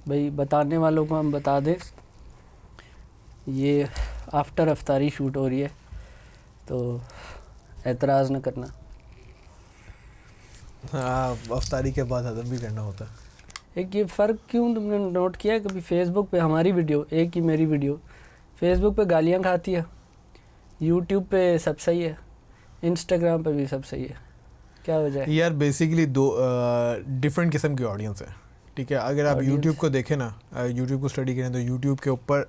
भाई बताने वालों को हम बता दें, ये आफ्टर अफ्तारी शूट हो रही है, तो एतराज़ न करना। हाँ, अफ्तारी के बाद हजम भी करना होता है। एक ये फ़र्क क्यों तुमने नोट किया, कभी फेसबुक पे हमारी वीडियो, एक ही मेरी वीडियो फेसबुक पे गालियाँ खाती है, यूट्यूब पे सब सही है, इंस्टाग्राम पे भी सब सही है, क्या वजह है? यार बेसिकली दो डिफरेंट किस्म की ऑडियंस है, ठीक है। अगर आप यूट्यूब को देखें ना, यूट्यूब को स्टडी करें तो यूट्यूब के ऊपर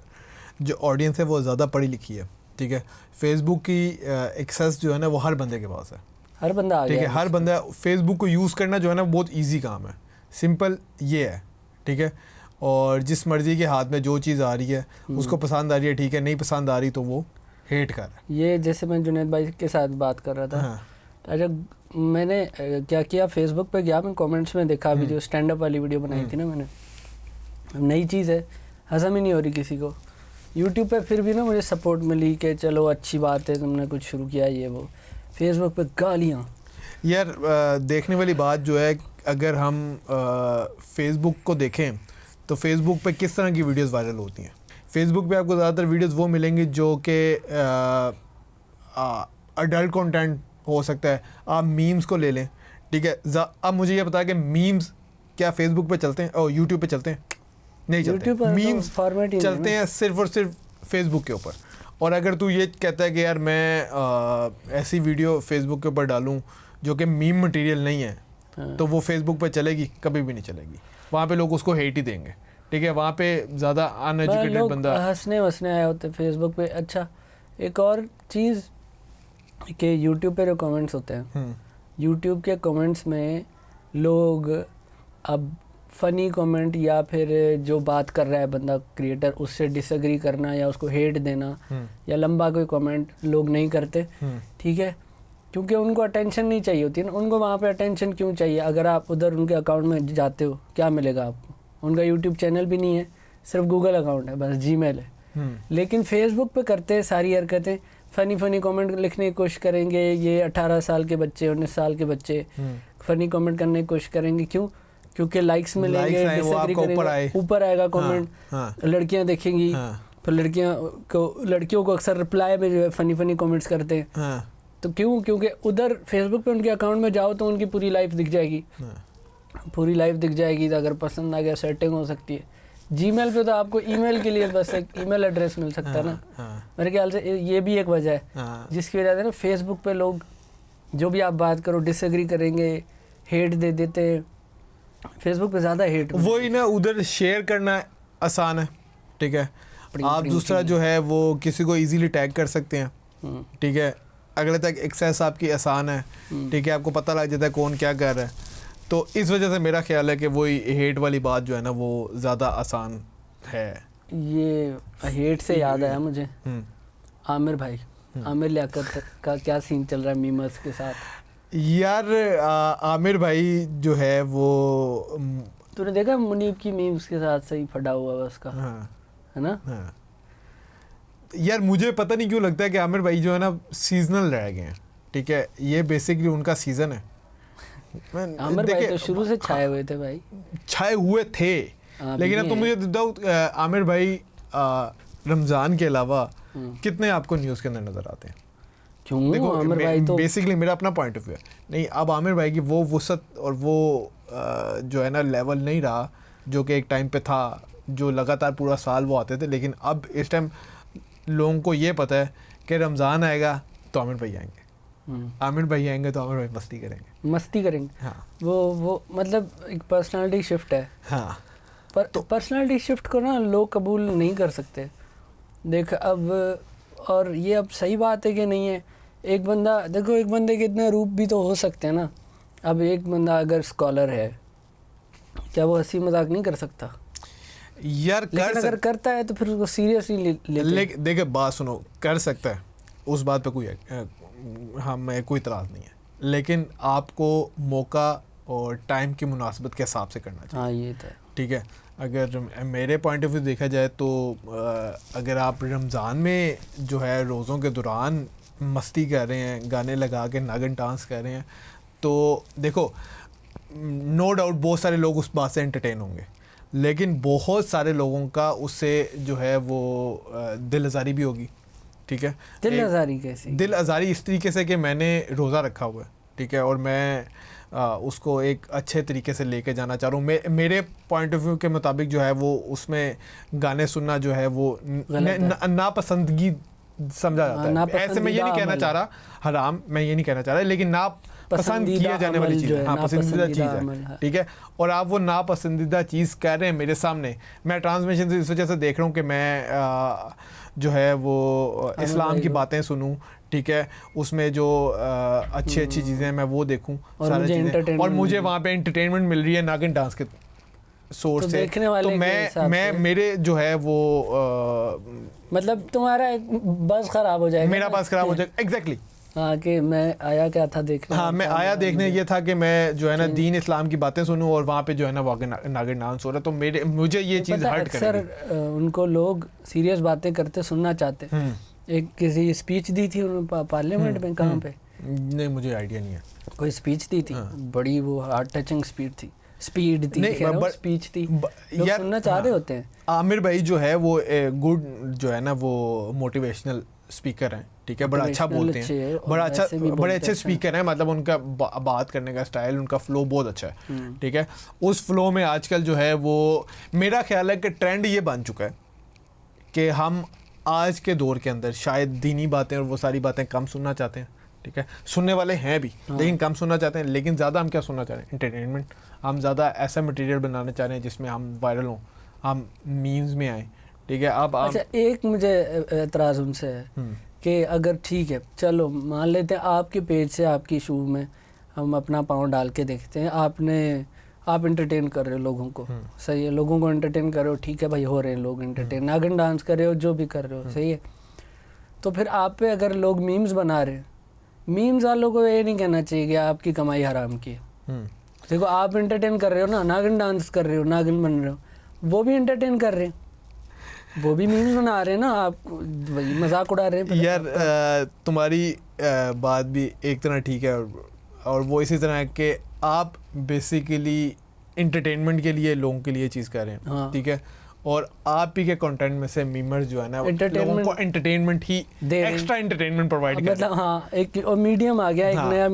जो ऑडियंस है वो ज़्यादा पढ़ी लिखी है, ठीक है। फेसबुक की एक्सेस जो है ना वो हर बंदे के पास है, हर बंदा आ ठीक गया है। हर बंदा फेसबुक को यूज़ करना जो है ना बहुत ईजी काम है, सिंपल ये है, ठीक है। और जिस मर्ज़ी के हाथ में जो चीज़ आ रही है उसको पसंद आ रही है, ठीक है, नहीं पसंद आ रही तो वो हेट कर रहा है। ये जैसे मैं जुनैद भाई के साथ बात कर रहा था, हाँ। अच्छा मैंने क्या किया, फेसबुक पे गया, मैं कमेंट्स में देखा, अभी जो स्टैंड अप वाली वीडियो बनाई थी ना मैंने, नई चीज़ है, हज़म ही नहीं हो रही किसी को। यूट्यूब पे फिर भी ना मुझे सपोर्ट मिली कि चलो अच्छी बात है, तुमने कुछ शुरू किया ये वो। फेसबुक पे गालियाँ। यार देखने वाली बात जो है, अगर हम फेसबुक को देखें तो फेसबुक पे किस तरह की वीडियोस वायरल होती हैं। फेसबुक पे आपको ज़्यादातर वीडियोस वो मिलेंगी जो कि अडल्ट कंटेंट हो सकता है। आप मीम्स को ले लें, ठीक है। अब मुझे ये पता है कि मीम्स क्या फेसबुक पे चलते हैं और यूट्यूब पे चलते हैं? नहीं चलते। मीम्स फॉर्मेट चलते हैं सिर्फ और सिर्फ फेसबुक के ऊपर। और अगर तू ये कहता है कि यार मैं ऐसी वीडियो फेसबुक के ऊपर डालूं जो कि मीम मटेरियल नहीं है, हाँ। तो वो फेसबुक पे चलेगी? कभी भी नहीं चलेगी। वहाँ पे लोग उसको हेट ही देंगे, ठीक है। वहाँ पे ज़्यादा अनएजुकेटेड बंदा हंसने वसने आए होते फेसबुक पे। अच्छा एक और चीज़ कि यूट्यूब पे जो कमेंट्स होते हैं, यूट्यूब के कमेंट्स में लोग अब फ़नी कमेंट या फिर जो बात कर रहा है बंदा क्रिएटर उससे डिसएग्री करना या उसको हेट देना या लंबा कोई कमेंट लोग नहीं करते, ठीक है, क्योंकि उनको अटेंशन नहीं चाहिए होती है ना। उनको वहाँ पे अटेंशन क्यों चाहिए? अगर आप उधर उनके अकाउंट में जाते हो क्या मिलेगा आपको? उनका यूट्यूब चैनल भी नहीं है, सिर्फ गूगल अकाउंट है, बस जीमेल है। लेकिन फेसबुक पे करते हैं सारी हरकतें, फ़नी कमेंट लिखने की कोशिश करेंगे, ये 18 साल के बच्चे 19 साल के बच्चे फ़नी कमेंट करने की कोशिश करेंगे। क्यों? क्योंकि लाइक्स मिलेंगे, डिसएग्री करेंगे, ऊपर आएगा कमेंट, लड़कियां देखेंगी, फिर लड़कियों को अक्सर रिप्लाई में जो है फ़नी कमेंट्स करते हैं। तो क्यों? क्योंकि उधर फेसबुक पे उनके अकाउंट में जाओ तो उनकी पूरी लाइफ दिख जाएगी, पूरी लाइफ दिख जाएगी। तो अगर पसंद आ गया सेटिंग हो सकती है। जीमेल पे तो आपको ईमेल के लिए बस एक ईमेल एड्रेस मिल सकता है ना। मेरे ख्याल से ये भी एक वजह है जिसकी वजह से ना फेसबुक पे लोग जो भी आप बात करो डिसएग्री करेंगे, हेट दे देते हैं। फेसबुक पे ज़्यादा हेट वही ना, उधर शेयर करना आसान है, ठीक है। आप दूसरा जो है वो किसी को इजीली टैग कर सकते हैं, ठीक है। अगले तक एक्सेस आपकी आसान है, ठीक है। आपको पता लग जाता है कौन क्या कर रहा है। तो इस वजह से मेरा ख्याल है कि वही हेट वाली बात जो है ना वो ज़्यादा आसान है। ये हेट से याद आया मुझे, आमिर भाई, आमिर लियाकत का क्या सीन चल रहा है मीमर्स के साथ? यार आमिर भाई जो है वो तूने देखा मुनीब की मीम्स के साथ सही फटा हुआ है उसका, है ना? यार मुझे पता नहीं क्यों लगता है कि आमिर भाई जो है ना सीजनल रह गए हैं, ठीक है। ये बेसिकली उनका सीजन है। आमिर भाई तो शुरू से छाए हुए थे भाई, छाए हुए थे। लेकिन अब तो मुझे बताओ आमिर भाई रमज़ान के अलावा कितने आपको न्यूज़ के अंदर नज़र आते हैं? क्यों? देखो आमिर भाई तो बेसिकली मेरा अपना पॉइंट ऑफ व्यू है। नहीं, अब आमिर भाई की वो वसअत और वो जो है ना लेवल नहीं रहा जो कि एक टाइम पे था, जो लगातार पूरा साल वो आते थे। लेकिन अब इस टाइम लोगों को ये पता है कि रमज़ान आएगा तो आमिर भाई आएंगे, आमिर भाई आएंगे तो आमिर भाई मस्ती करेंगे। हाँ, वो मतलब एक पर्सनालिटी शिफ्ट है। हाँ, पर तो पर्सनालिटी शिफ्ट को ना लोग कबूल नहीं कर सकते। देख अब, और ये अब सही बात है कि नहीं है। एक बंदा देखो, एक बंदे के इतने रूप भी तो हो सकते हैं ना। अब एक बंदा अगर स्कॉलर है, क्या वो हंसी मजाक नहीं कर सकता? यार अगर करता है तो फिर उसको सीरियसली लेकिन देखिए बात सुनो, कर सकता है, उस बात पे कोई कोई इतराज़ नहीं है। लेकिन आपको मौका और टाइम की मुनासिबत के हिसाब से करना चाहिए। हाँ, ये तो है, ठीक है। अगर मेरे पॉइंट ऑफ व्यू देखा जाए तो अगर आप रमज़ान में जो है रोज़ों के दौरान मस्ती कर रहे हैं, गाने लगा के नागन डांस कर रहे हैं, तो देखो नो डाउट बहुत सारे लोग उस बात से एंटरटेन होंगे। लेकिन बहुत सारे लोगों का उससे जो है वो दिल आज़ारी भी होगी, ठीक है। दिल आज़ारी कैसी? दिल आज़ारी इस तरीके से कि मैंने रोज़ा रखा हुआ है, ठीक है, और मैं उसको एक अच्छे तरीके से लेके जाना चाह रहा हूँ। मेरे पॉइंट ऑफ व्यू के मुताबिक जो है वो उसमें गाने सुनना जो है वो नापसंदगी समझा जाता है। ऐसे मैं ये नहीं कहना चाह रहा हराम, मैं ये नहीं कहना चाह रहा, लेकिन ना पसंद किया जाने वाली चीज़ है, हाँ पसंदीदा चीज़ है, ठीक है। और आप वो नापसंदीदा चीज़ कह रहे हैं मेरे सामने, मैं ट्रांसमिशन से इस वजह से देख रहा हूँ कि मैं जो है वो इस्लाम की बातें सुनूं, ठीक है, उसमें जो अच्छी अच्छी चीज़ें हैं मैं वो देखूं सारी चीज़ें, और मुझे वहाँ पे एंटरटेनमेंट मिल रही है नागिन डांस के सोर्स से, तो मैं मेरे जो है वो मतलब तुम्हारा बस खराब हो जाएगा, मेरा बस खराब हो जाएगा। एग्जैक्टली हाँ, कि मैं आया क्या था देखने, हाँ मैं आया देखने ये था कि मैं जो है ना दीन इस्लाम की बातें सुनूं और वहाँ पे जो है ना नागिन डांस हो रहा है, तो मुझे ये चीज़ हर्ट करेगी। अक्सर उनको लोग सीरियस बातें करते सुनना चाहते हैं। एक किसी स्पीच दी थी उन्होंने पार्लियामेंट में, कहाँ पे नहीं मुझे आइडिया नहीं है, कोई स्पीच दी थी, बड़ी वो हार्ट टचिंग स्पीच थी, स्पीच थी, लोग सुनना चाह रहे होते हैं। आमिर भाई जो है वो गुड जो है ना वो मोटिवेशनल स्पीकर हैं, ठीक है, बड़ा अच्छा बोलते हैं, बड़े अच्छे स्पीकर हैं, मतलब उनका बात करने का स्टाइल, उनका फ्लो बहुत अच्छा है, ठीक है। उस फ्लो में आजकल जो है वो मेरा ख्याल है कि ट्रेंड ये बन चुका है कि हम आज के दौर के अंदर शायद दीनी बातें और वो सारी बातें कम सुनना चाहते हैं, ठीक है, सुनने वाले हैं भी लेकिन कम सुनना चाहते हैं, लेकिन ज़्यादा हम क्या सुनना चाह रहे हैं, एंटरटेनमेंट। हम ज़्यादा ऐसा मटेरियल बनाना चाह रहे हैं जिसमें हम वायरल हों, हम मीम्स में आए, ठीक है। अब अच्छा, एक मुझे एतराज़ उनसे है कि अगर ठीक है चलो मान लेते हैं आपके पेज से, आपकी शो में हम अपना पाँव डाल के देखते हैं, आप एंटरटेन कर रहे हो लोगों को, सही है, लोगों को एंटरटेन कर रहे हो, ठीक है भाई, हो रहे हैं लोग एंटरटेन, नागिन डांस कर रहे हो, जो भी कर रहे हो, सही है। तो फिर आप पे अगर लोग मीम्स बना रहे हैं, मीम्स वालों को ये नहीं कहना चाहिए कि आपकी कमाई हराम की है। देखो आप एंटरटेन कर रहे हो ना, नागिन डांस कर रहे हो, नागिन बन रहे हो, वो भी एंटरटेन कर रहे हैं, वो भी मीम्स बना रहे हैं ना, आप वही मजाक उड़ा रहे हैं। यार तुम्हारी बात भी एक तरह ठीक है, और वो इसी तरह है कि आप बेसिकली एंटरटेनमेंट के लिए लोगों के लिए चीज़ कर रहे हैं, हाँ। ठीक है, और आप ही के कंटेंट में से मीमर्स जो है ना लोगों को एंटरटेनमेंट ही एक्स्ट्रा एंटरटेनमेंट प्रोवाइड कर रहे हैं। हाँ, एक और मीडियम आ गया, एक नया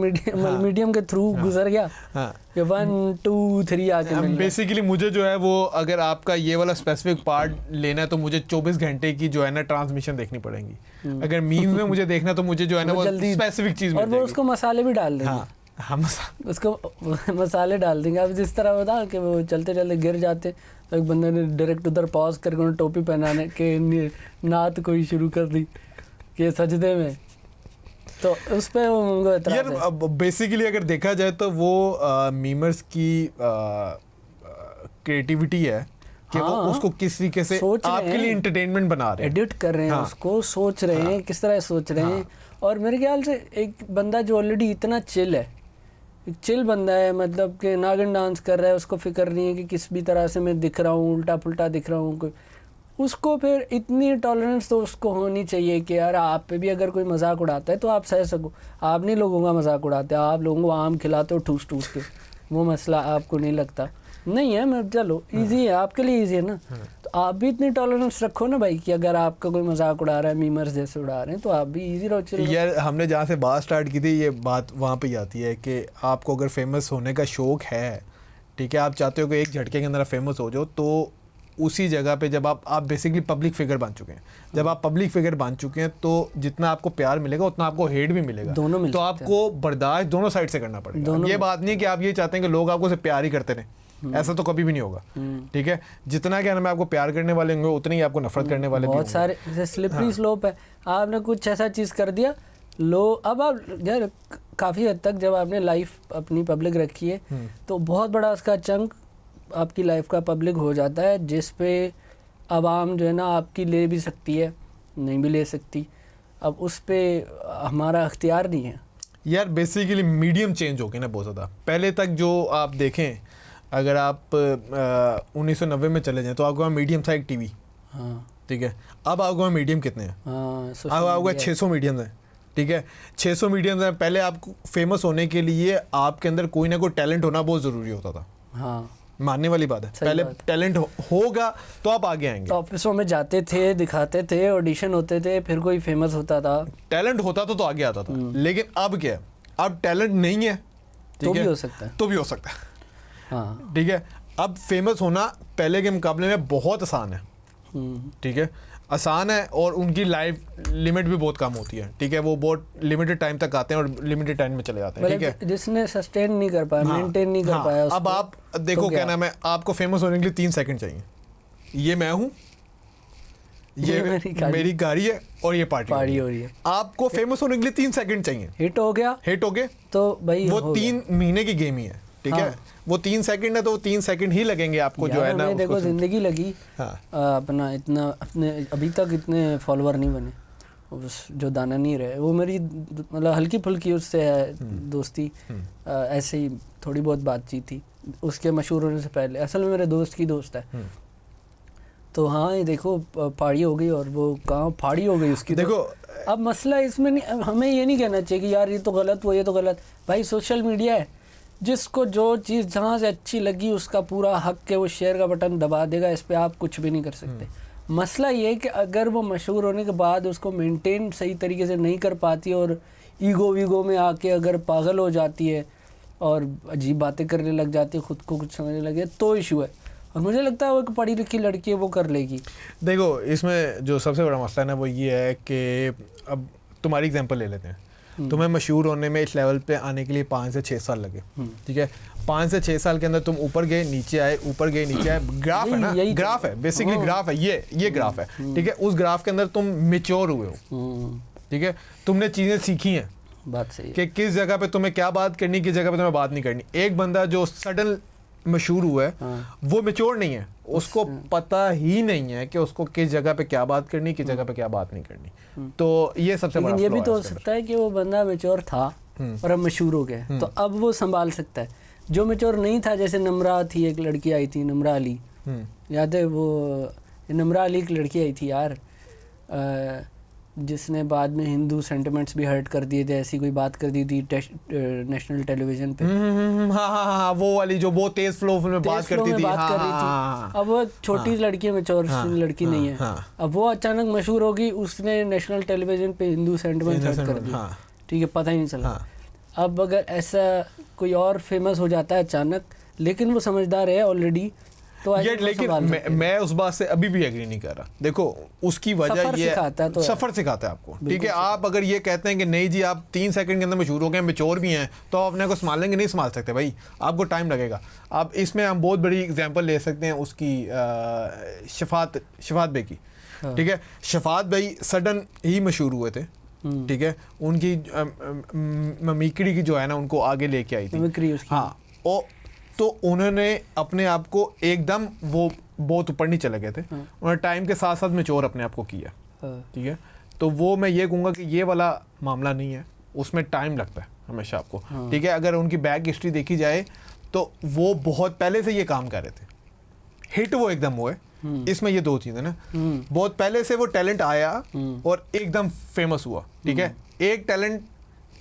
मीडियम के थ्रू गुजर गया, कि 1 2 3 आके मिल बेसिकली मुझे जो है वो अगर आपका ये वाला स्पेसिफिक पार्ट लेना है तो मुझे 24 घंटे की जो है ना ट्रांसमिशन देखनी पड़ेगी। अगर मीम में मुझे देखना तो मुझे जो है ना वो स्पेसिफिक चीज़ और वो उसको मसाले भी डाल देंगे, हम उसको मसाले डाल देंगे। अब जिस तरह बता कि वो चलते चलते गिर जाते, तो एक बंदे ने डायरेक्ट उधर पॉज करके उन्हें टोपी पहनाने के नात कोई शुरू कर दी कि सजदे में, तो उस पर उनको यार बेसिकली अगर देखा जाए तो वो मीमर्स की क्रिएटिविटी है कि वो उसको किस तरीके से आपके लिए एंटरटेनमेंट बना रहे हैं, एडिट कर रहे हैं, उसको सोच रहे हैं किस तरह सोच रहे हैं। और मेरे ख्याल से एक बंदा जो ऑलरेडी इतना चिल है, एक चिल बंदा है, मतलब कि नागिन डांस कर रहा है, उसको फिक्र नहीं है कि किस भी तरह से मैं दिख रहा हूँ, उल्टा पुल्टा दिख रहा हूँ कोई, उसको फिर इतनी टॉलरेंस तो उसको होनी चाहिए कि यार आप पे भी अगर कोई मजाक उड़ाता है तो आप सह सको। आप नहीं लोगों का मजाक उड़ाते, आप लोगों को आम खिलाते हो ठूस ठूस के, वो मसला आपको नहीं लगता नहीं है। मैं चलो इजी है, आपके लिए इजी है ना, तो आप भी इतनी टॉलरेंस रखो ना भाई कि अगर आपका कोई मजाक उड़ा रहा है, मीमर्स जैसे उड़ा रहे हैं, तो आप भी इजी रहो। चलो यार हमने जहाँ से बात स्टार्ट की थी ये बात वहाँ पे आती है कि आपको अगर फेमस होने का शौक़ है, ठीक है, आप चाहते हो कि एक झटके के अंदर फेमस हो जाओ, तो उसी जगह पे जब आप बेसिकली पब्लिक फिगर बन चुके हैं, जब आप पब्लिक फिगर बन चुके हैं तो जितना आपको प्यार मिलेगा उतना आपको हेट भी मिलेगा, दोनों मिलते तो आपको बर्दाश्त दोनों साइड से करना पड़ेगा। ये बात नहीं है कि आप ये चाहते हैं कि लोग आपको से प्यार ही करते रहें, ऐसा तो कभी भी नहीं होगा, ठीक है। जितना क्या नाम है आपको प्यार करने वाले होंगे उतने ही आपको नफरत करने वाले भी होंगे। बहुत सारे स्लिपरी स्लोप है, आपने कुछ ऐसा चीज़ कर दिया अब आप यार काफ़ी हद तक जब आपने लाइफ अपनी पब्लिक रखी है तो बहुत बड़ा उसका चंक आपकी लाइफ का पब्लिक हो जाता है, जिस पे आवाम जो है ना आपकी ले भी सकती है, नहीं भी ले सकती। अब उस पे हमारा अख्तियार नहीं है यार। बेसिकली मीडियम चेंज हो गया ना बहुत ज़्यादा। पहले तक जो आप देखें, अगर आप 1990 में चले जाएं तो आपको वहाँ मीडियम था एक टीवी, हाँ ठीक है। अब आपको वहाँ मीडियम कितने हैं? अब आपको 600 मीडियम हैं, ठीक है। 600 मीडियम हैं। पहले आपको फेमस होने के लिए आपके अंदर कोई ना कोई टैलेंट होना बहुत ज़रूरी होता था, हाँ। मानने वाली बात है, पहले टैलेंट होगा तो आप आगे आएंगे। तो ऑफिसों में जाते थे, दिखाते थे, ऑडिशन होते थे, फिर कोई फेमस होता था, टैलेंट होता तो आगे आता था। लेकिन अब क्या है, अब टैलेंट नहीं है तो भी हो सकता है, तो भी हो सकता है। हाँ ठीक है, अब फेमस होना पहले के मुकाबले में बहुत आसान है। ठीक है, आसान है, और उनकी लाइफ लिमिट भी बहुत कम होती है। ठीक है, वो बहुत लिमिटेड टाइम तक आते हैं और लिमिटेड टाइम में चले जाते हैं। ठीक है, जिसने सस्टेन नहीं कर पाया, मेंटेन नहीं कर पाया अब आप देखो, क्या नाम है, आपको फेमस होने के लिए 3 सेकंड चाहिए। ये मैं हूँ, ये मेरी गाड़ी है, और ये पार्टी हो रही है। आपको फेमस होने के लिए 3 सेकंड चाहिए। हिट हो गए तो भाई वो 3 महीने की गेम ही है। ठीक है, वो 3 सेकंड है, तो 3 सेकंड ही लगेंगे आपको, जो है ना। देखो जिंदगी लगी, अपना इतना अपने अभी तक इतने फॉलोअर नहीं बने, उस जो दाना नहीं रहे, वो मेरी मतलब हल्की फुल्की उससे है दोस्ती, ऐसे ही थोड़ी बहुत बातचीत थी उसके मशहूर होने से पहले। असल में मेरे दोस्त की दोस्त है, तो हाँ ये देखो फाड़ी हो गई, और वो कहाँ फाड़ी हो गई उसकी। देखो अब मसला इसमें नहीं, हमें ये नहीं कहना चाहिए कि यार ये तो गलत, वो ये तो गलत। भाई सोशल मीडिया है, जिसको जो चीज़ जहाँ से अच्छी लगी उसका पूरा हक है, वो शेयर का बटन दबा देगा, इस पर आप कुछ भी नहीं कर सकते। मसला ये है कि अगर वो मशहूर होने के बाद उसको मेंटेन सही तरीके से नहीं कर पाती, और ईगो वीगो में आके अगर पागल हो जाती है और अजीब बातें करने लग जाती है, खुद को कुछ समझने लगे, तो इशू है। और मुझे लगता है वो एक पढ़ी लिखी लड़की है, वो कर लेगी। देखो इसमें जो सबसे बड़ा मसला है ना, वो ये है कि अब तुम्हारी एग्जांपल ले लेते हैं। तुम्हें मशहूर होने में इस लेवल पे आने के लिए 5 से 6 साल लगे। ठीक है, 5 से 6 साल के अंदर तुम ऊपर गए, नीचे आए, ऊपर गए, नीचे आए। ग्राफ है ना, ग्राफ है बेसिकली, ग्राफ है ये ग्राफ है। ठीक है, उस ग्राफ के अंदर तुम मेच्योर हुए हो। ठीक है, तुमने चीज़ें सीखी हैं, बात सही है, कि किस जगह पे तुम्हें क्या बात करनी, किस जगह पे तुम्हें बात नहीं करनी। एक बंदा जो सडन मशहूर हुआ है, वो मेच्योर नहीं है, उसको पता ही नहीं है कि उसको किस जगह पे क्या बात करनी, किस जगह पे क्या बात नहीं करनी। तो ये सबसे बड़ा ये भी तो हो सकता है कि वो बंदा मेच्योर था और अब मशहूर हो गया, तो अब वो संभाल सकता है। जो मेच्योर नहीं था, जैसे नम्रा थी, एक लड़की आई थी, नम्रा अली, याद है वो नम्रा अली की लड़की आई थी यार, जिसने बाद में हिंदू सेंटिमेंट्स भी हर्ट कर दिए थे, ऐसी कोई बात कर दी थी नेशनल टेलीविजन पे। हाँ, वो वाली जो बहुत तेज फ्लो में बात करती थी। अब वो छोटी लड़की है, मेच्योर लड़की नहीं है। अब वो अचानक मशहूर होगी, उसने नेशनल टेलीविजन पे हिंदू सेंटिमेंट्स हर्ट कर दिए। ठीक है, पता ही नहीं चला। अब अगर ऐसा कोई और फेमस हो जाता है अचानक, लेकिन वो समझदार है ऑलरेडी, तो लेकिन मैं उस बात से अभी भी एग्री नहीं कर रहा। देखो उसकी वजह ये सफर सिखाता है आपको। ठीक है, आप अगर ये कहते हैं कि नहीं जी आप 3 सेकंड के अंदर मशहूर हो गए, मेच्योर भी हैं, तो आप अपने को संभालेंगे, नहीं संभाल सकते भाई, आपको टाइम लगेगा। अब इसमें हम बहुत बड़ी एग्जांपल ले सकते हैं उसकी, शफात बे की। ठीक है, शफात भाई सडन ही मशहूर हुए थे। ठीक है, उनकी मिमिक्री की जो है ना, उनको आगे लेके आई थी। हाँ, तो उन्होंने अपने आप को एकदम, वो बहुत ऊपर नहीं चले गए थे, उन्होंने टाइम के साथ साथ मैच्योर अपने आप को किया। ठीक है, तो वो मैं ये कहूँगा कि ये वाला मामला नहीं है, उसमें टाइम लगता है हमेशा आपको। ठीक है, अगर उनकी बैक हिस्ट्री देखी जाए तो वो बहुत पहले से ये काम कर रहे थे, हिट वो एकदम हुए। इसमें ये 2 चीज़ें ना, बहुत पहले से वो टैलेंट आया और एकदम फेमस हुआ। ठीक है, एक टैलेंट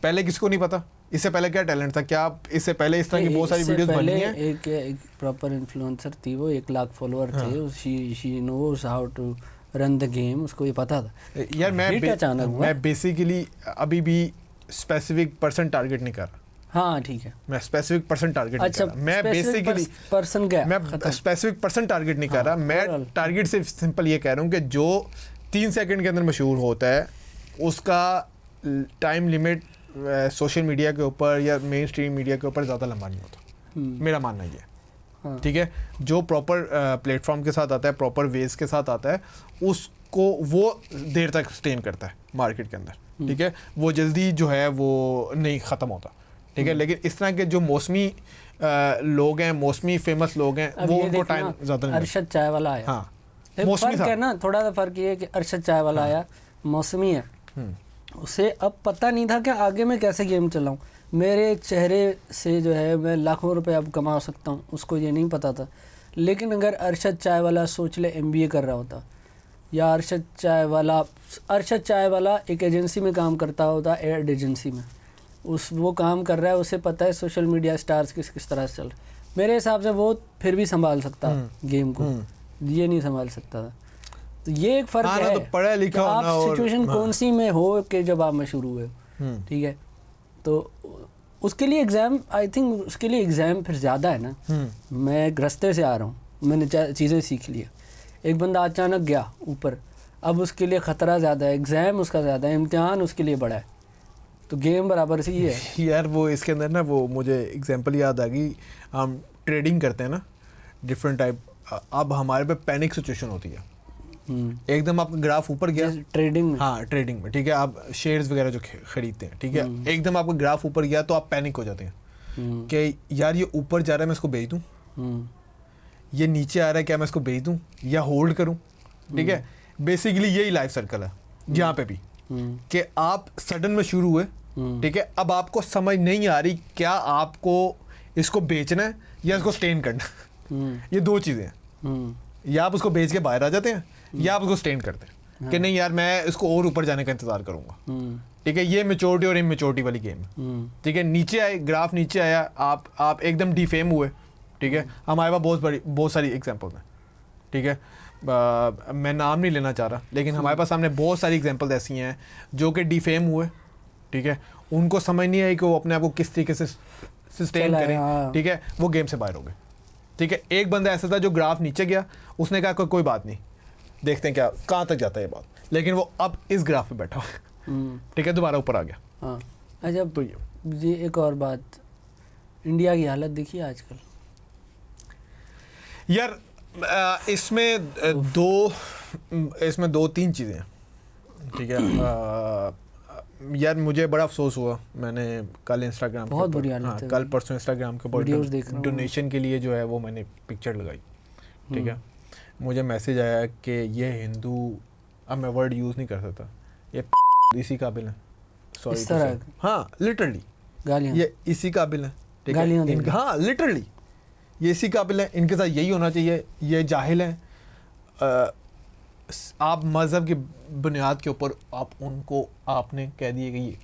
पहले किसको नहीं पता, इससे पहले क्या टैलेंट था, क्या आप इससे पहले इस तरह की बहुत सारी वीडियोस बनी हैं। एक प्रॉपर इन्फ्लुएंसर थी, वो 1 लाख फॉलोअर थे, she knows how to run the game, उसको ये पता था यार। मैं बेसिकली अभी भी स्पेसिफिक पर्सन टारगेट नहीं कर रहा। हाँ ठीक है, मैं स्पेसिफिक पर्सन टारगेट नहीं कर रहा। मैं बेसिकली पर्सन क्या, मैं स्पेसिफिक पर्सन टारगेट नहीं कर रहा। मैं टारगेट से सिंपल ये कह रहा हूँ कि जो 3 सेकंड के अंदर मशहूर होता है, उसका टाइम लिमिट सोशल मीडिया के ऊपर या मेन स्ट्रीम मीडिया के ऊपर ज़्यादा लंबा नहीं होता। मेरा मानना ये है। ठीक है, जो प्रॉपर प्लेटफॉर्म के साथ आता है, प्रॉपर वेज के साथ आता है, उसको वो देर तक स्टेन करता है मार्केट के अंदर। ठीक है, वो जल्दी जो है वो नहीं ख़त्म होता। ठीक है, लेकिन इस तरह के जो मौसमी लोग हैं, मौसमी फेमस लोग हैं, वो उनको टाइम ज़्यादा नहीं। अरशद चाय वाला आया, हाँ मौसमी है ना, थोड़ा सा फ़र्क ये है कि अरशद चाय वाला आया मौसमी है, उसे अब पता नहीं था कि आगे मैं कैसे गेम चलाऊं, मेरे चेहरे से जो है मैं लाखों रुपए अब कमा सकता हूं, उसको ये नहीं पता था। लेकिन अगर अरशद चाय वाला सोच ले MBA कर रहा होता, या अरशद चाय वाला एक एजेंसी में काम करता होता, एड एजेंसी में, वो काम कर रहा है, उसे पता है सोशल मीडिया स्टार्स किस तरह से चल रहे, मेरे हिसाब से वो फिर भी संभाल सकता गेम को, ये नहीं संभाल सकता था। तो ये एक फ़र्क है, तो पढ़ा लिखा आप होना और सिचुएशन कौन सी में हो कि जब आप मशहूर हुए, ठीक है, तो उसके लिए एग्ज़ाम, आई थिंक उसके लिए एग्ज़ाम फिर ज़्यादा है ना। मैं एक रास्ते से आ रहा हूँ, मैंने चीज़ें सीख लिया, एक बंदा अचानक गया ऊपर, अब उसके लिए ख़तरा ज़्यादा है, एग्ज़ाम उसका ज़्यादा है, इम्तिहान उसके लिए बड़ा है, तो गेम बराबर सी ही है यार। वो इसके अंदर ना, वो मुझे एग्जांपल याद आ गई, हम ट्रेडिंग करते हैं ना डिफरेंट टाइप, अब हमारे पे पैनिक सिचुएशन होती है, एकदम आपका ग्राफ ऊपर गया ट्रेडिंग में, हाँ ट्रेडिंग में, ठीक है, आप शेयर्स वगैरह जो खरीदते हैं, ठीक है, एकदम आपका ग्राफ ऊपर गया तो आप पैनिक हो जाते हैं कि यार ये ऊपर जा रहा है, मैं इसको बेच दूँ, ये नीचे आ रहा है, क्या मैं इसको बेच दूँ या होल्ड करूँ, ठीक है। बेसिकली यही लाइफ सर्कल है यहाँ पे भी, कि आप सडन में शुरू हुए, ठीक है, अब आपको समझ नहीं आ रही क्या आपको इसको बेचना है या इसको स्टेन करना है। ये दो चीज़ें हैं, या आप उसको बेच के बाहर आ जाते हैं या आप उसको स्टेन करते हैं कि नहीं यार मैं इसको और ऊपर जाने का इंतजार करूंगा, ठीक है। ये मेच्योरिटी और इमेच्योरिटी वाली गेम है, ठीक है। नीचे आए, ग्राफ नीचे आया, आप एकदम डिफेम हुए, ठीक है। हमारे पास बहुत सारी एग्जांपल्स हैं, ठीक है। मैं नाम नहीं लेना चाह रहा, लेकिन हमारे पास सामने बहुत सारी एग्जांपल्स ऐसी हैं जो कि डिफेम हुए, ठीक है, उनको समझ नहीं आई कि वो अपने आप को किस तरीके से सस्टेन करें, ठीक है, वो गेम से बाहर हो गए, ठीक है। एक बंदा ऐसा था जो ग्राफ नीचे गया, उसने कहा कोई बात नहीं, देखते हैं क्या कहाँ तक जाता है ये बात, लेकिन वो अब इस ग्राफ पे बैठा हुआ, ठीक है, दोबारा ऊपर आ गया। हाँ अच्छा, तो ये एक और बात, इंडिया की हालत देखिए आजकल यार। इसमें दो तीन चीज़ें हैं, ठीक है। यार मुझे बड़ा अफसोस हुआ, मैंने कल इंस्टाग्राम बहुत बुरी हालत है, कल परसों इंस्टाग्राम के ऊपर डोनेशन के लिए जो है वो मैंने पिक्चर लगाई, ठीक है। मुझे मैसेज आया कि ये हिंदू, अब मैं वर्ड यूज़ नहीं कर सकता, ये इसी काबिल है, सॉरी, हाँ लिटरली गालियाँ, ये इसी काबिल है, ठीक है, हाँ लिटरली ये इसी काबिल है, इनके साथ यही होना चाहिए, ये जाहिल हैं। आप मज़हब की बुनियाद के ऊपर आप उनको आपने कह दिए कि ये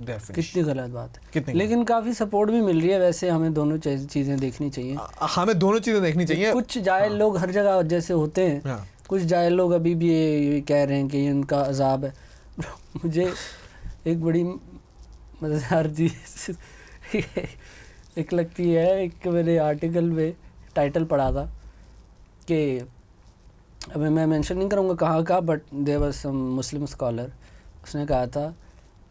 कितनी गलत बात है, लेकिन काफ़ी सपोर्ट भी मिल रही है। वैसे हमें दोनों चीज़ें देखनी चाहिए, हमें दोनों चीज़ें देखनी चाहिए। कुछ जाहिल लोग हर जगह जैसे होते हैं, कुछ जाहिल लोग अभी भी ये कह रहे हैं कि इनका अजाब है। मुझे एक बड़ी मज़ेदार चीज़ एक लगती है, एक मैंने आर्टिकल में टाइटल पढ़ा था कि अभी मैं मेंशन नहीं करूँगा कहाँ का, but there was some Muslim scholar, उसने कहा था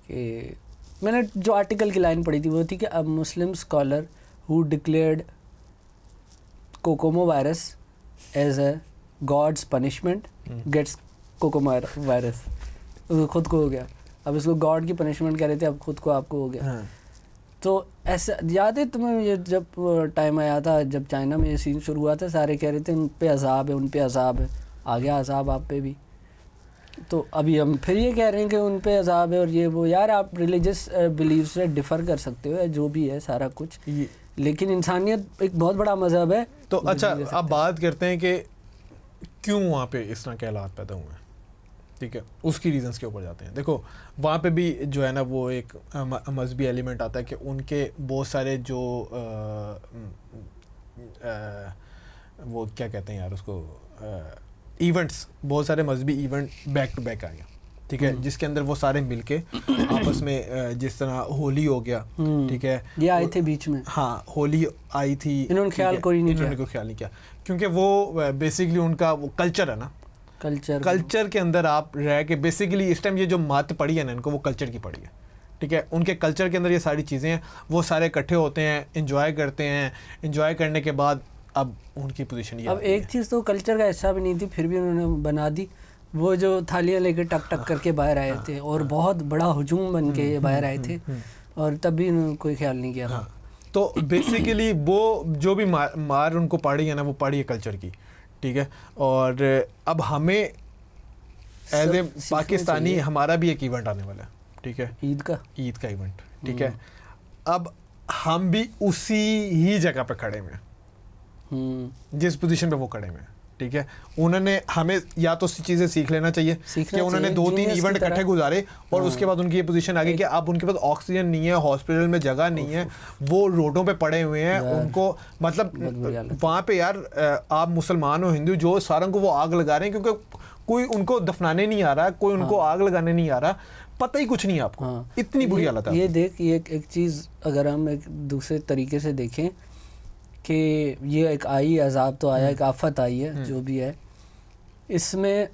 कि मैंने जो आर्टिकल की लाइन पढ़ी थी वो थी कि a Muslim scholar who declared कोकोमो virus as a god's punishment gets कोकोमो वायरस। खुद को हो गया, अब इसको गॉड की पनिशमेंट कह रहे थे, अब खुद को आपको हो गया। तो ऐसा याद है तुम्हें, ये जब टाइम आया था जब चाइना में ये सीन शुरू हुआ था, सारे कह रहे थे उन पे अजाब है, उन पे अजाब है, आ गया अजाब आप पे भी। तो अभी हम फिर ये कह रहे हैं कि उन पे अजाब है और ये वो। यार आप रिलीजियस बिलीव से डिफ़र कर सकते हो, जो भी है सारा कुछ, लेकिन इंसानियत एक बहुत बड़ा मज़हब है। तो अच्छा, अब बात करते हैं कि क्यों वहाँ पे इस तरह के हालात पैदा हुए हैं, ठीक है, उसकी रीजंस के ऊपर जाते हैं। देखो वहाँ पे भी जो है ना वो एक मजहबी एलिमेंट आता है कि उनके बहुत सारे जो वो क्या कहते हैं यार उसको, इवेंट्स, बहुत सारे मजहबी इवेंट बैक टू बैक आ गया, ठीक है, जिसके अंदर वो सारे मिलके आपस में, जिस तरह होली हो गया, ठीक है, ये आए थे बीच में, हाँ होली आई थी, इन्होंने ख्याल कोई ख्याल नहीं किया, क्योंकि वो बेसिकली उनका वो कल्चर है ना, कल्चर के अंदर आप रह के बेसिकली इस टाइम ये जो मात पड़ी है ना इनको, वो कल्चर की पड़ी है, ठीक है। उनके कल्चर के अंदर ये सारी चीज़ें हैं, वो सारे इकट्ठे होते हैं, एंजॉय करते हैं, एंजॉय करने के बाद अब उनकी पोजीशन ये, अब एक चीज़ तो कल्चर का हिस्सा भी नहीं थी, फिर भी उन्होंने बना दी। वो जो थालियाँ लेके टक टक करके बाहर आए थे और बहुत बड़ा हुजूम बन के ये बाहर आए थे, और तब भी उन्होंने कोई ख्याल नहीं किया था। तो बेसिकली वो जो भी मार उनको पड़ी है ना, वो पड़ी है कल्चर की, ठीक है। और अब हमें एज ए पाकिस्तानी हमारा भी एक इवेंट आने वाला है, ठीक है, ईद का इवेंट, ठीक है। अब हम भी उसी ही जगह पे खड़े हुए हैं, जिस पोजीशन पे वो खड़े हुए हैं, ठीक है, उन्होंने हमें या तो चीज़ें सीख लेना चाहिए कि उन्होंने 2-3 इवेंट इकट्ठे गुजारे और उसके बाद उनकी ये पोजीशन आ गई कि अब उनके पास ऑक्सीजन नहीं है, हॉस्पिटल में जगह नहीं है, वो रोडों पे पड़े हुए हैं, उनको मतलब वहाँ पे यार आप मुसलमान हो हिंदू जो सारों को वो आग लगा रहे हैं क्योंकि कोई उनको दफनाने नहीं आ रहा, कोई उनको आग लगाने नहीं आ रहा, पता ही कुछ नहीं है आपको। इतनी बुरी हालत है। ये देख, ये एक चीज़ अगर हम एक दूसरे तरीके से देखें कि ये एक आई अजाब तो आया, एक आफत आई है जो भी है इसमें।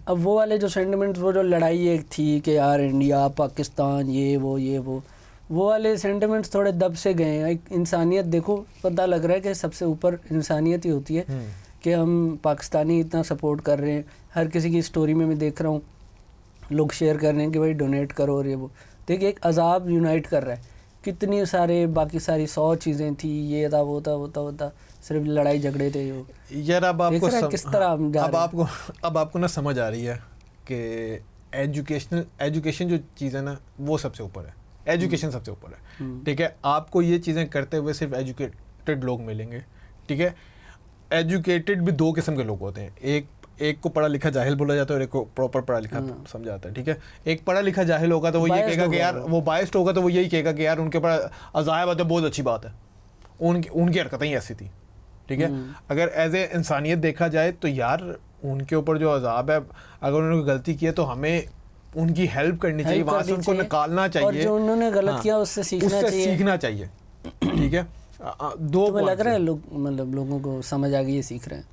अब वो वाले जो सेंटिमेंट्स, वो जो लड़ाई एक थी कि यार इंडिया पाकिस्तान ये वो वाले सेंटिमेंट्स थोड़े दब से गए हैं। एक इंसानियत देखो, पता लग रहा है कि सबसे ऊपर इंसानियत ही होती है कि हम पाकिस्तानी इतना सपोर्ट कर रहे हैं। हर किसी की स्टोरी में मैं देख रहा हूँ लोग शेयर कर रहे हैं कि भाई डोनेट करो और ये वो। देखिए एक अजाब यूनाइट कर रहा है, कितनी सारे बाकी सारी 100 चीज़ें थी, ये था वो था, सिर्फ लड़ाई झगड़े थे। यार अब आपको किस तरह अब आपको ना समझ आ रही है कि एजुकेशन जो चीज़ है ना वो सबसे ऊपर है, एजुकेशन सबसे ऊपर है, ठीक है। आपको ये चीज़ें करते हुए सिर्फ एजुकेटेड लोग मिलेंगे, ठीक है। एजुकेटेड भी 2 किस्म के लोग होते हैं, एक को पढ़ा लिखा जाहिल बोला जाता है और एक को प्रॉपर पढ़ा लिखा समझा जाता है, ठीक है। एक पढ़ा लिखा जाहिल होगा तो वो ये कहेगा कि यार वो बायस्ड होगा तो वो यही कहेगा कि यार उनके ऊपर अजाब है, बहुत अच्छी बात है, उनकी हरकतें ही ऐसी थी, ठीक है। अगर एज ए इंसानियत देखा जाए तो यार उनके ऊपर जो अजाब है, अगर उन्होंने गलती की है तो हमें उनकी हेल्प करनी चाहिए, वहाँ से उनको निकालना चाहिए, और जो उन्होंने गलत किया उससे सीखना चाहिए, ठीक है। 2 तो लग रहा है मतलब लोगों को समझ आ गई, ये सीख रहे हैं।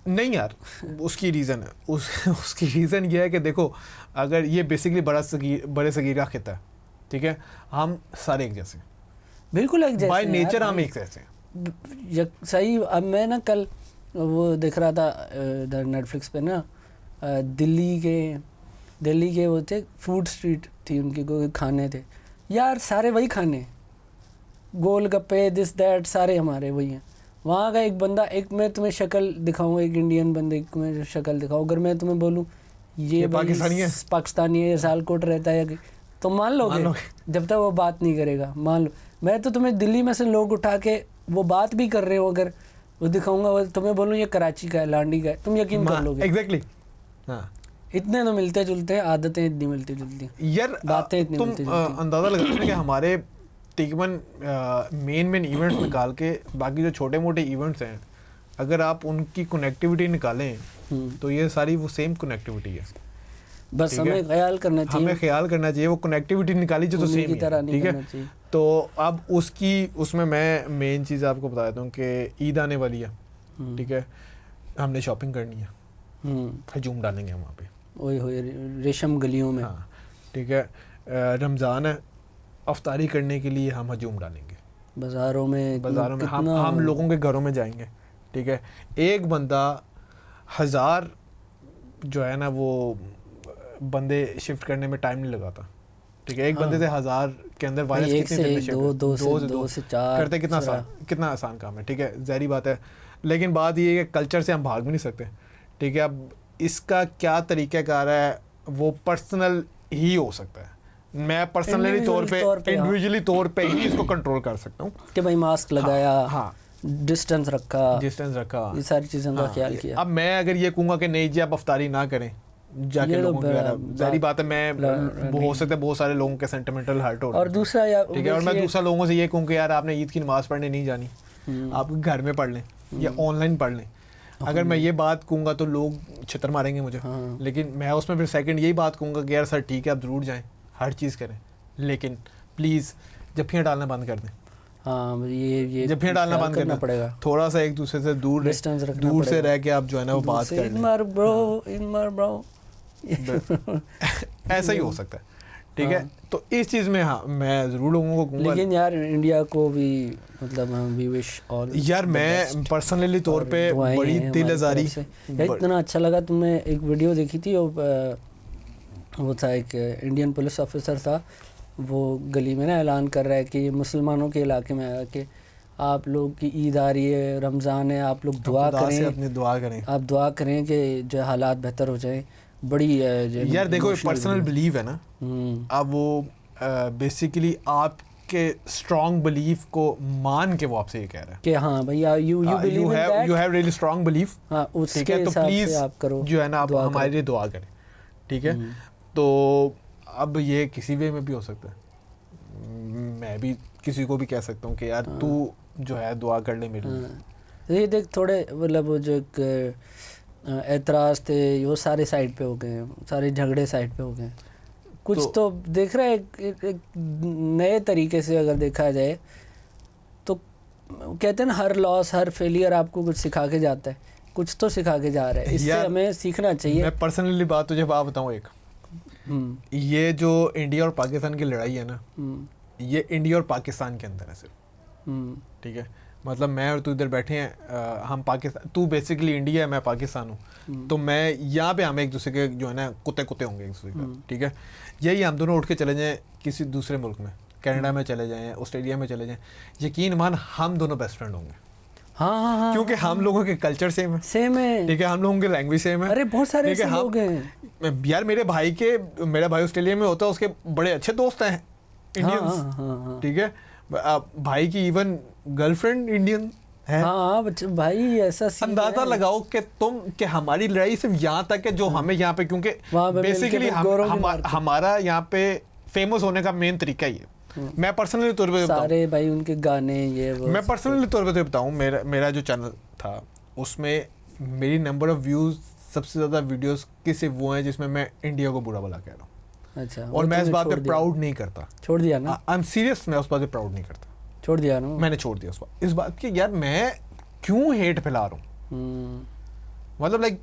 नहीं यार, उसकी रीज़न है उसकी रीज़न ये है कि देखो अगर ये बेसिकली बड़े सगीर का खिता है, ठीक है, हम सारे एक जैसे, बिल्कुल एक जैसे, बाय नेचर हम एक जैसे सही। अब मैं ना कल वो देख रहा था इधर नेटफ्लिक्स पे ना, दिल्ली के वो थे, फूड स्ट्रीट थी उनकी, कोई खाने थे यार, सारे वही खाने, गोलगप्पे दिस दैट सारे हमारे वही हैं। वहाँ का एक बंदा, एक मैं तुम्हें शक्ल दिखाऊँ, एक इंडियन बंदे की मैं शक्ल दिखाऊँ, अगर मैं तुम्हें बोलूँ ये पाकिस्तानी है, सालकोट रहता है, तो मान लोगे जब तक वो बात नहीं करेगा, मान लो। मैं तो तुम्हें दिल्ली में से लोग उठा के वो बात भी कर रहे हो, अगर वो दिखाऊंगा, वो तुम्हें बोलूँ ये कराची का है, लांडी का है, तुम यकीन कर लोगे। एग्जैक्टली, हाँ, इतने तो मिलते जुलते हैं, आदतें इतनी मिलती जुलती यार, बातें इतनी मिलती जुलती। अंदाज़ा लगा सकते हैं कि हमारे तकरीबन मेन इवेंट्स निकाल के बाकी जो छोटे मोटे इवेंट्स हैं, अगर आप उनकी कनेक्टिविटी निकालें तो ये सारी वो सेम कनेक्टिविटी है। बस हमें ख्याल करना चाहिए, वो कनेक्टिविटी निकाली जो तो सेम है, ठीक है। तो अब उसमें मैं मेन चीज़ आपको बता देता हूँ कि ईद आने वाली है, ठीक है, हमने शॉपिंग करनी है, हजूम डालेंगे वहाँ पे, ओए रेशम गलियों में, हाँ, ठीक है। रमज़ान है, अफ्तारी करने के लिए हम हजूम डालेंगे बाज़ारों में हम लोगों के घरों में जाएंगे, ठीक है। एक बंदा 1000 जो है ना वो बंदे शिफ्ट करने में टाइम नहीं लगाता, ठीक है। एक बंदे से 1000 के अंदर वायरस दो से चार करते, कितना आसान काम है, ठीक है, ज़ाहिर बात है। लेकिन बात ये है कि कल्चर से हम भाग भी नहीं सकते, ठीक है। अब इसका क्या तरीक़ाकार है वो पर्सनल ही हो सकता है, मैं पर्सनली तौर पे इंडिविजुअली तौर पे ही इसको कंट्रोल कर सकता हूँ कि भाई मास्क लगाया, हाँ, डिस्टेंस रखा, ये सारी चीज़ों का ख्याल किया। अब मैं अगर ये कहूँगा कि नहीं जी आप अफ्तारी ना करें जाके लोगों की, ज़ाहिर बात है मैं हो सकता है बहुत सारे लोगों के सेंटिमेंटल हर्ट हो, और दूसरा यार, ठीक है, और मैं दूसरा लोगों से ये कहूँ कि यार आपने ईद की नमाज़ पढ़ने नहीं जानी, आप घर में पढ़ लें या ऑनलाइन पढ़ लें। अगर मैं ये बात कहूँगा तो लोग छितर मारेंगे मुझे, लेकिन मैं उसमें फिर सेकंड यही बात कहूँगा कि यार सर ठीक है आप ज़रूर जाएं, हर चीज़ करें, लेकिन प्लीज़ जफ्फियाँ डालना बंद कर दें। हाँ, ये जफ्फियाँ डालना बंद करना पड़ेगा, थोड़ा सा एक दूसरे से दूर से रह के आप जो है ना वो बात कर लें, ऐसा ही हो सकता है, ठीक है। तो इस चीज़ में हाँ मैं ज़रूर लोगों को कहूँगा, लेकिन यार इंडिया को भी मतलब वी विश ऑल, यार मैं पर्सनली तौर पे बड़ी दिल आज़ारी, इतना अच्छा लगा। तुमने एक वीडियो देखी थी, वो था एक इंडियन पुलिस ऑफिसर था, वो गली में ना ऐलान कर रहा है कि मुसलमानों के इलाके में आया कि आप लोग की ईद आ रही है, रमज़ान है, आप लोग दुआ करें, अपनी दुआ करें, आप दुआ करें कि जो हालात बेहतर हो जाएं। बड़ी यार देखो पर्सनल बिलीव है ना, अब वो बेसिकली आप आपके स्ट्रॉन्ग बिलीफ को मान के वो आपसे ये कह रहा है कि हाँ भैया you believe in that, you have really strong belief, हाँ ठीक उसके है, तो हिसाब प्लीज से आप करो, जो है ना आप हमारे लिए दुआ करें, ठीक है। तो अब ये किसी वे में भी हो सकता है, मैं भी किसी को भी कह सकता हूँ कि यार तू जो है दुआ कर ले मेरे लिए। ये देख थोड़े मतलब वो जो एक एतराज़ थे वो सारे साइड पे हो गए, सारे झगड़े साइड पे हो गए। कुछ तो देख रहा है एक नए तरीके से अगर देखा जाए तो कहते हैं ना हर लॉस हर फेलियर आपको कुछ सिखा के जाता है, कुछ तो सिखा के जा रहा है, इससे हमें सीखना चाहिए। मैं पर्सनली बात तुझे बात बताऊँ एक, ये जो इंडिया और पाकिस्तान की लड़ाई है ना, ये इंडिया और पाकिस्तान के अंदर है सिर्फ, ठीक है। मतलब मैं और तू इधर बैठे हैं, हम पाकिस्तान, तू बेसिकली इंडिया है, मैं पाकिस्तान हूँ, तो मैं यहाँ पे हम एक दूसरे के जो है ना कुत्ते होंगे एक दूसरे के, ठीक है। यही हम दोनों उठ के चले जाएं किसी दूसरे मुल्क में, कनाडा में चले जाएं, ऑस्ट्रेलिया में चले जाएं, यकीन मान हम दोनों बेस्ट फ्रेंड होंगे। हाँ, क्योंकि हम लोगों के कल्चर सेम है, ठीक है, हम लोगों की लैंग्वेज सेम है। अरे बहुत सारे ऐसे लोग हैं यार, मेरा भाई ऑस्ट्रेलिया में होता है, उसके बड़े अच्छे दोस्त हैं इंडियंस, ठीक है। भाई की इवन गर्लफ्रेंड इंडियन है। हाँ भाई ऐसा अंदाजा लगाओ कि हमारी लड़ाई सिर्फ यहाँ तक है, जो हमें यहाँ पे, क्योंकि बेसिकली हमारा यहाँ पे फेमस होने का मेन तरीका ही है। मैं पर्सनली तौर पे सारे भाई उनके गाने ये वो, मैं पर्सनली तौर पे बताऊँ, मेरा जो चैनल था उसमें मेरी नंबर ऑफ व्यूज सबसे ज्यादा वीडियोस के सिर्फ वो हैं जिसमें मैं इंडिया को बुरा भला कह रहा हूँ। अच्छा, और मैं इस बात पे प्राउड नहीं करता। छोड़ दिया ना? आई एम सीरियस, मैं उस बात पे प्राउड नहीं करता। छोड़ दिया ना? मैंने छोड़ दिया इस बात की, यार मैं क्यों हेट फैला रहा हूँ, मतलब लाइक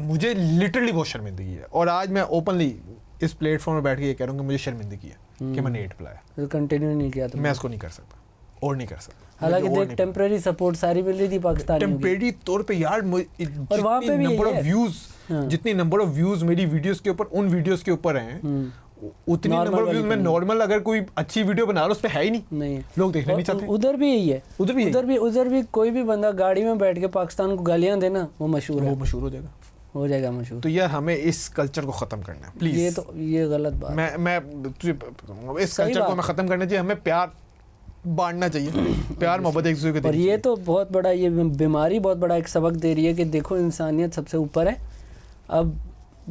मुझे लिटरली बहुत शर्मिंदगी है। और आज मैं ओपनली इस प्लेटफॉर्म में बैठ के ये कह रहा हूँ कि मुझे शर्मिंदगी है कि मैंने हेट फैलाया, तो कंटिन्यू नहीं किया तो मैं इसको नहीं कर सकता और नहीं कर सकता। हालांकि देख टेम्परेरी सपोर्ट सारी मिल रही थी पाकिस्तान में, टेम्परेरी तौर पे यार, और वहाँ पे भी नंबर ऑफ व्यूज, जितनी नंबर ऑफ व्यूज मेरी वीडियोस के ऊपर, उन वीडियोस के ऊपर हैं, उतनी नंबर ऑफ व्यूज मैं नॉर्मल अगर कोई अच्छी वीडियो बना रहा उस पे है ही नहीं, लोग देखना नहीं चाहते। उधर भी यही है, उधर भी कोई भी बंदा गाड़ी में बैठ के पाकिस्तान को गालियां देना वो मशहूर है, वो मशहूर हो जाएगा मशहूर। तो यार हमें इस कल्चर को खत्म करना है प्लीज। ये गलत बात, मैं इस कल्चर को हमें खत्म करना चाहिए, हमें प्यार बांटना चाहिए, प्यार मोहब्बत एक दूसरे को। और ये तो बहुत बड़ा, ये बीमारी बहुत बड़ा एक सबक दे रही है कि देखो इंसानियत सबसे ऊपर है। अब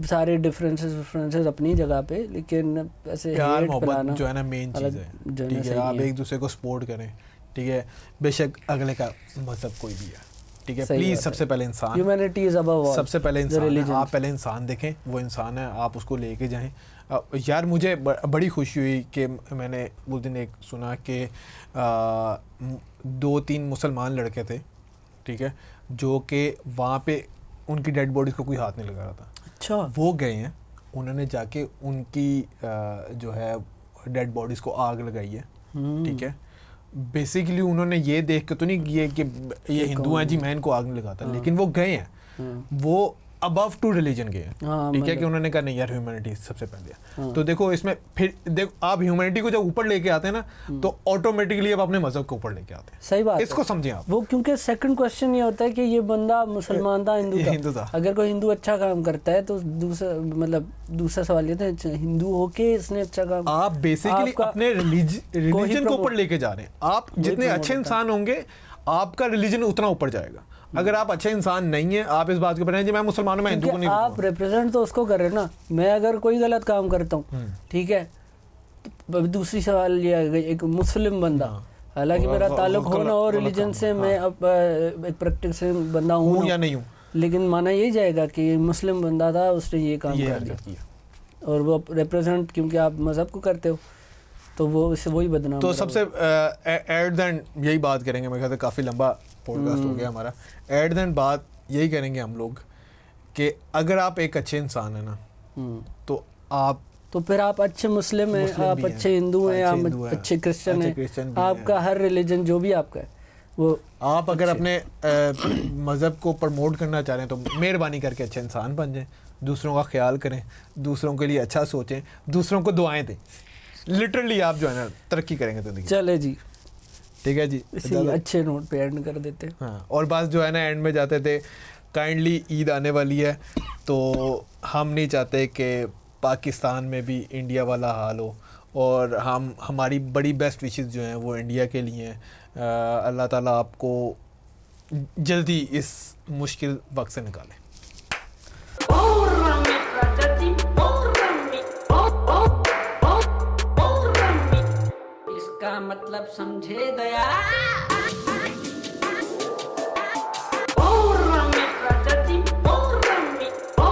सारे डिफरेंसेस अपनी जगह पे, लेकिन ऐसे प्यार मोहब्बत जो है ना मेन चीज़ है, ठीक है। आप एक दूसरे को सपोर्ट करें, ठीक है, बेशक अगले का मजहब कोई भी है, ठीक है, प्लीज सबसे पहले इंसान, ह्यूमैनिटी इज अबव ऑल, सबसे पहले इंसान, आप पहले इंसान देखें, वो इंसान है, आप उसको लेके जाएं। यार मुझे बड़ी खुशी हुई कि मैंने उस दिन एक सुना कि 2-3 मुसलमान लड़के थे, ठीक है, जो कि वहाँ पे उनकी डेड बॉडीज़ को कोई हाथ नहीं लगा रहा था। अच्छा, वो गए हैं, उन्होंने जाके उनकी जो है डेड बॉडीज़ को आग लगाई है, ठीक है। बेसिकली उन्होंने ये देख के तो नहीं किए कि ये हिंदू हैं जी मैं इनको आग नहीं लगाता, लेकिन वो गए हैं, वो अबव टू रिलीजन गए हैं, ठीक है, कि उन्होंने कहा नहीं यार ह्यूमैनिटी सबसे पहले। तो देखो इसमें फिर देखो आप ह्यूमैनिटी को जब ऊपर लेके आते हैं ना, तो ऑटोमेटिकली आप अपने मजहब को ऊपर लेके आते हैं। सही बात, इसको समझें आप। वो क्योंकि सेकंड क्वेश्चन ये होता है कि ये बंदा मुसलमान था, हिंदू था। अगर कोई हिंदू अच्छा काम करता है तो दूसरा सवाल ये था हिंदू होके इसने अच्छा काम, आप बेसिकली अपने रिलीजन को ऊपर लेके जा रहे हैं। आप जितने अच्छे इंसान होंगे आपका रिलीजन उतना ऊपर जाएगा। अगर आप अच्छे इंसान नहीं है, आप इस बात के ऊपर मैं मुसलमान हूं, मैं हिंदू को नहीं, आप रिप्रेजेंट तो उसको कर रहे हैं ना। मैं अगर कोई गलत काम करता हूँ, ठीक है, तो दूसरी सवाल ये एक मुस्लिम बंदा, हालांकि मेरा ताल्लुक हो ना हो रिलीजन से, मैं अब एक प्रैक्टिसिंग बंदा हूँ या नहीं हूँ, लेकिन माना यही जाएगा कि मुस्लिम बंदा था, उसने ये काम कर दिया, और वो रिप्रेजेंट क्योंकि आप मजहब को करते हो तो वो इससे वही बदनाम। तो सबसे एट द एंड यही बात करेंगे, मेरे ख्याल से काफ़ी लंबा पॉडकास्ट हो गया हमारा। एट द एंड बात यही करेंगे हम लोग कि अगर आप एक अच्छे इंसान है ना, तो फिर आप अच्छे मुस्लिम हैं, आप अच्छे हिंदू हैं, आप अच्छे क्रिश्चियन हैं, आपका हर रिलीजन जो भी आपका है वो, आप अगर अपने मज़हब को प्रमोट करना चाह रहे हैं तो मेहरबानी करके अच्छे इंसान बन जाएं, दूसरों का ख्याल करें, दूसरों के लिए अच्छा सोचें, दूसरों को दुआएं दें। लिटरली आप जो है ना तरक्की करेंगे तो देखिए। चले जी, ठीक है जी, इसी अच्छे नोट पे एंड कर देते हैं। हाँ, और बात जो है ना एंड में जाते थे, काइंडली ईद आने वाली है, तो हम नहीं चाहते कि पाकिस्तान में भी इंडिया वाला हाल हो और हमारी बड़ी बेस्ट विशेस जो हैं वो इंडिया के लिए हैं। अल्लाह ताला आपको जल्दी इस मुश्किल वक्त से निकाले। इसका मतलब समझे दया।